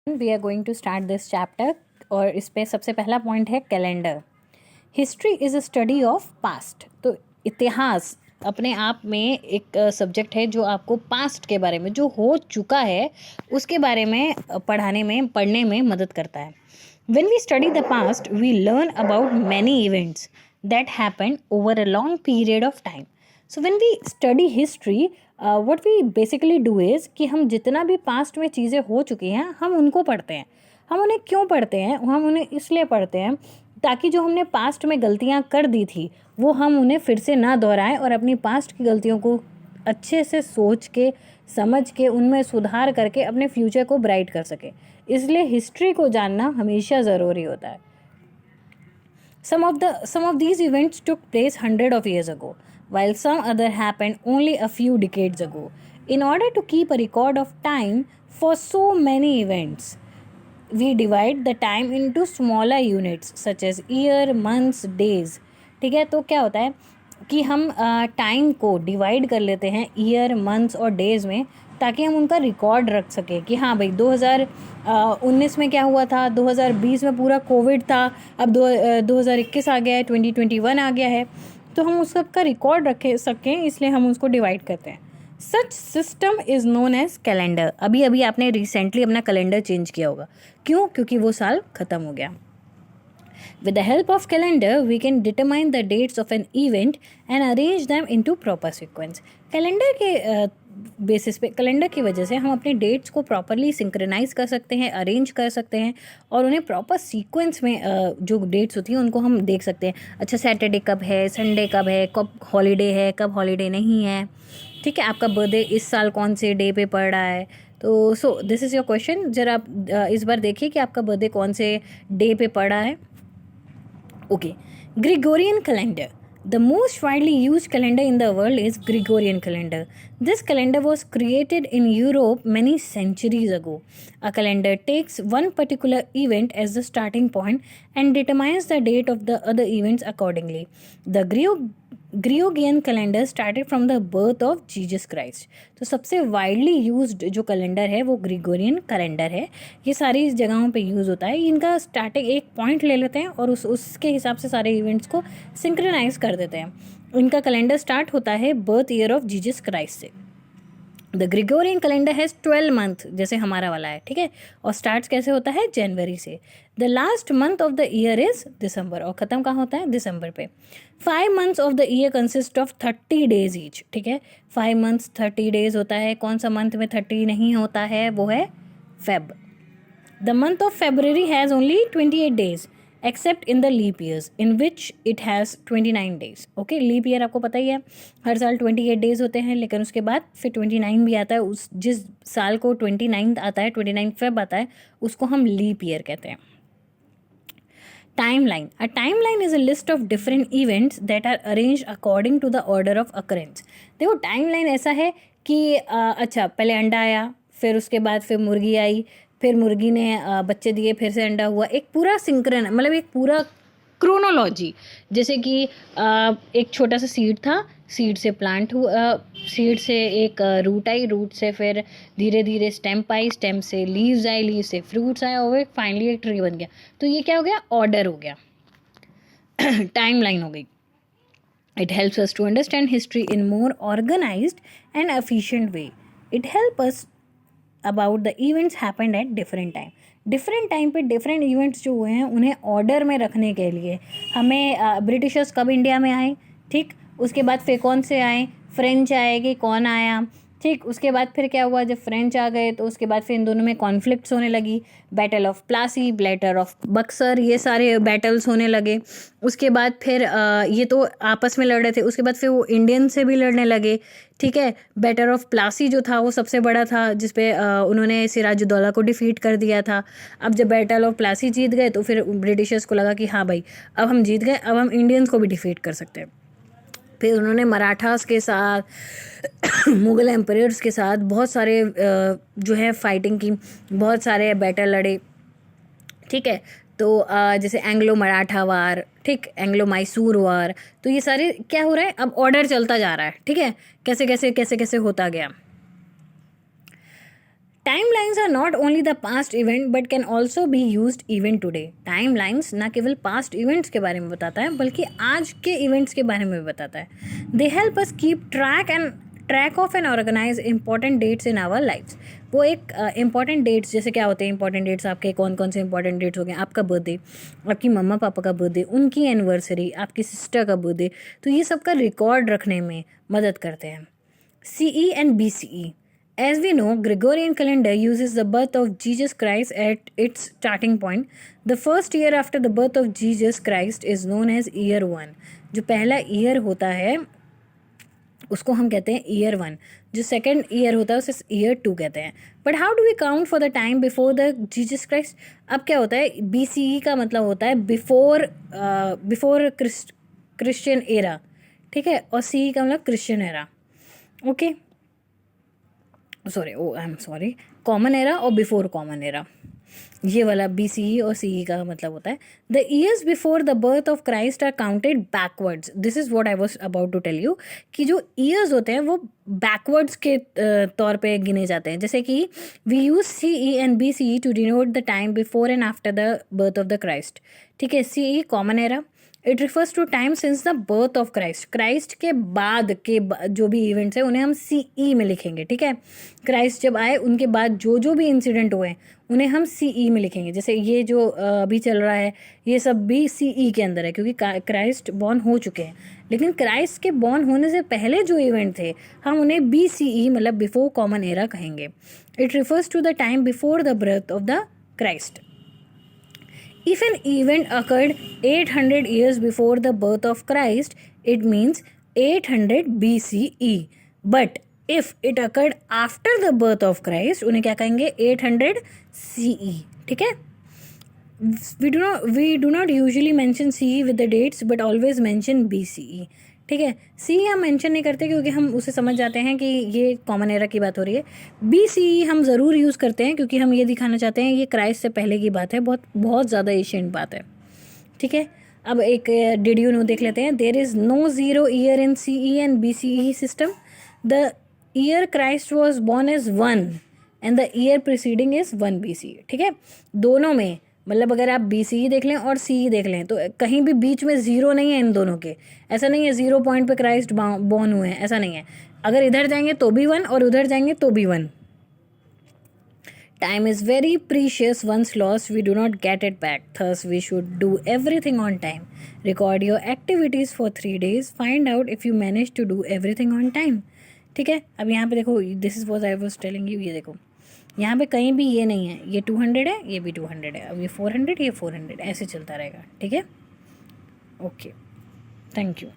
We are going to start this chapter और इस पे सबसे पहला पॉइंट है calendar. History is a study of past. तो इतिहास अपने आप में एक सब्जेक्ट है जो आपको पास्ट के बारे में, जो हो चुका है उसके बारे में पढ़ने में मदद करता है। When we study the past, we learn about many events that happened over a long period of time. So when we study history, what we basically do is कि हम जितना भी पास्ट में चीज़ें हो चुकी हैं हम उनको पढ़ते हैं। हम उन्हें क्यों पढ़ते हैं? हम उन्हें इसलिए पढ़ते हैं ताकि जो हमने पास्ट में गलतियाँ कर दी थी वो हम उन्हें फिर से ना दोहराएं और अपनी पास्ट की गलतियों को अच्छे से सोच के समझ के उनमें सुधार करके अपने फ्यूचर को ब्राइट कर सके। इसलिए हिस्ट्री को जानना हमेशा ज़रूरी होता है। Some of these events took place hundred of years ago, while some other happened only a few decades ago. In order to keep a record of time for so many events, we divide the time into smaller units such as year, months, days. ठीक है, तो क्या होता है कि हम time को divide कर लेते हैं ईयर, मंथ्स और डेज़ में, ताकि हम उनका रिकॉर्ड रख सकें कि हाँ भाई 2019 में क्या हुआ था, 2020 में पूरा कोविड था, अब 2021 आ गया है, 2021 आ गया है, तो हम उस सब का रिकॉर्ड रख सकें, इसलिए हम उसको डिवाइड करते हैं। Such system is known as calendar. अभी अभी आपने रिसेंटली अपना कैलेंडर चेंज किया होगा, क्यों? क्योंकि वो साल ख़त्म हो गया। With the help of calendar, we can determine the dates of an event and arrange them into proper sequence. Calendar के बेसिस पे, कैलेंडर की वजह से हम अपने डेट्स को प्रॉपरली सिंक्रोनाइज कर सकते हैं, अरेंज कर सकते हैं और उन्हें प्रॉपर सीक्वेंस में जो डेट्स होती हैं उनको हम देख सकते हैं। अच्छा, सैटरडे कब है, संडे कब है, कब हॉलीडे है, कब हॉलीडे नहीं है। ठीक है, आपका बर्थडे इस साल कौन से डे पे पड़ रहा है। तो so this is your question. जरा आप इस बार देखिए कि आपका बर्थडे कौन से डे पे पड़ रहा है। Okay, Gregorian calendar. The most widely used calendar in the world is Gregorian calendar. This calendar was created in Europe many centuries ago. A calendar takes one particular event as the starting point and determines the date of the other events accordingly. The Gregorian calendar started from the birth of Jesus Christ. तो सबसे widely used जो calendar है वो Gregorian calendar है। ये सारी जगहों पे यूज़ होता है। इनका स्टार्टिंग एक पॉइंट ले लेते हैं और उसके हिसाब से सारे इवेंट्स को सिंक्रोनाइज कर देते हैं। इनका कैलेंडर स्टार्ट होता है birth year of Jesus Christ से। The Gregorian calendar has 12 month, जैसे हमारा वाला है, ठीक है, और स्टार्ट कैसे होता है? जनवरी से। The last month of the year is December, और ख़त्म कहाँ होता है? दिसंबर पे। 5 months of the year consist of 30 days each. ठीक है, 5 मंथ्स 30 डेज होता है। कौन सा मंथ में 30 नहीं होता है? वो है Feb. The month of February has only 28 days except in the leap years in which it has 29 days. Okay, leap year आपको पता ही है, हर साल 28 डेज होते हैं, लेकिन उसके बाद फिर 29 भी आता है। उस जिस साल को 29 आता है, 29 फेब आता है, उसको हम लीप ईयर कहते हैं। Timeline. A timeline is a list of different events that are arranged according to the order of occurrence. देखो, टाइमलाइन ऐसा है कि अच्छा, पहले अंडा आया, फिर उसके बाद फिर मुर्गी आई, फिर मुर्गी ने बच्चे दिए, फिर से अंडा हुआ, एक पूरा सिंक्रन, मतलब एक पूरा क्रोनोलॉजी। जैसे कि एक छोटा सा सीड था, सीड से प्लांट हुआ, सीड से एक रूट आई, रूट से फिर धीरे धीरे स्टेम आई, स्टेम से लीव्स आई, लीव से फ्रूट्स आए और फाइनली एक ट्री बन गया। तो ये क्या हो गया? ऑर्डर हो गया, टाइमलाइन हो गई। It helps us to understand history in more organized and efficient way. It helps us about the events happened at different time. Different time पे डिफरेंट इवेंट्स जो हुए हैं उन्हें ऑर्डर में रखने के लिए हमें ब्रिटिशर्स कब इंडिया में आए, ठीक, उसके बाद फिर कौन से आए, फ्रेंच आए कि कौन आया, ठीक, उसके बाद फिर क्या हुआ, जब फ्रेंच आ गए तो उसके बाद फिर इन दोनों में कॉन्फ्लिक्ट्स होने लगी, battle of Plassey, battle of Buxar, ये सारे बैटल्स होने लगे। उसके बाद फिर ये तो आपस में लड़ रहे थे, उसके बाद फिर वो इंडियन से भी लड़ने लगे। ठीक है, बैटल ऑफ प्लासी जो था वो सबसे बड़ा था, जिसपे उन्होंने सिराजुद्दौला को डिफीट कर दिया था। अब जब बैटल ऑफ प्लासी जीत गए तो फिर ब्रिटिशर्स को लगा कि हाँ भाई, अब हम जीत गए, अब हम इंडियंस को भी डिफीट कर सकते हैं। फिर उन्होंने मराठास के साथ मुग़ल एम्परर्स के साथ बहुत सारे जो है फाइटिंग की, बहुत सारे बैटल लड़े। ठीक है, तो जैसे एंग्लो मराठा वार, ठीक, एंग्लो मैसूर वार, तो ये सारे क्या हो रहा है? अब ऑर्डर चलता जा रहा है। ठीक है, कैसे कैसे कैसे कैसे होता गया। Timelines are not only the past event but can also be used even today. Timelines ना केवल past events के बारे में बताता है बल्कि आज के events के बारे में भी बताता है. They help us keep track of and organize important dates in our lives. वो एक important dates जैसे क्या होते हैं important dates आपके कौन कौन से important dates हो गए, आपका बर्थडे, आपकी मम्मा पापा का बर्थडे, उनकी एनिवर्सरी, आपकी सिस्टर का बर्थडे, तो ये सब का रिकॉर्ड रखने में मदद करते हैं. CE and BCE. As we know, Gregorian calendar uses the birth of Jesus Christ at its starting point. The first year after the birth of Jesus Christ is known as year 1. जो पहला year होता है उसको हम कहते हैं year 1. जो second year होता है उसे ईयर 2 कहते हैं. But how do we count for the time before the Jesus Christ? अब क्या होता है, BCE का मतलब होता है बिफोर क्रिश्चियन एरा, ठीक है, और CE का मतलब Christian era. Okay, sorry common era और बिफोर कॉमन एरा, ये वाला BCE और CE का मतलब होता है. The years before the birth of Christ are counted backwards. This is what I was about to tell you कि जो ईयर्स होते हैं वो बैकवर्ड्स के तौर पे गिने जाते हैं. जैसे कि we use CE and BCE to denote the time before and after the birth of the Christ. ठीक है, CE common era, it refers to time since the birth of Christ. Christ के बाद के जो भी इवेंट्स हैं उन्हें हम CE में लिखेंगे. ठीक है, क्राइस्ट जब आए उनके बाद जो भी इंसिडेंट हुए उन्हें हम CE में लिखेंगे. जैसे ये जो अभी चल रहा है ये सब भी CE के अंदर है क्योंकि क्राइस्ट बॉर्न हो चुके हैं. लेकिन क्राइस्ट के बॉर्न होने से पहले जो इवेंट थे हम उन्हें BCE मतलब बिफोर कॉमन एरा कहेंगे. It refers to the time before the birth of the Christ. If an event occurred 800 years before the birth of Christ, it means 800 BCE. But if it occurred after the birth of Christ, उन्हें क्या कहेंगे? 800 CE. ठीक है? We do not usually mention CE with the dates, but always mention BCE. ठीक है, CE हम mention नहीं करते क्योंकि हम उसे समझ जाते हैं कि ये कॉमन एरा की बात हो रही है. BCE हम ज़रूर यूज़ करते हैं क्योंकि हम ये दिखाना चाहते हैं ये क्राइस्ट से पहले की बात है, बहुत ज़्यादा एशियंट बात है. ठीक है, अब एक डिड यू नो देख लेते हैं. There is no zero year in CE and BCE system. The year Christ was born is 1 and the year preceding is 1 BCE. ठीक है, दोनों में मतलब अगर आप BCE देख लें और CE देख लें तो कहीं भी बीच में ज़ीरो नहीं है इन दोनों के. ऐसा नहीं है 0 पॉइंट पे क्राइस्ट बॉर्न हुए हैं, ऐसा नहीं है. अगर इधर जाएंगे तो भी 1 और उधर जाएंगे तो भी 1. Time is very precious. Once lost we do not get it back. Thus we should do everything on time. Record your activities for 3 days. Find out if you manage to do everything on time. ठीक है, अब यहाँ पे देखो, this is what I was telling you. ये देखो यहाँ पे कहीं भी ये नहीं है, ये 200 है, ये भी 200 है, अब ये 400, ये 400, ऐसे चलता रहेगा. ठीक है, ओके, थैंक यू.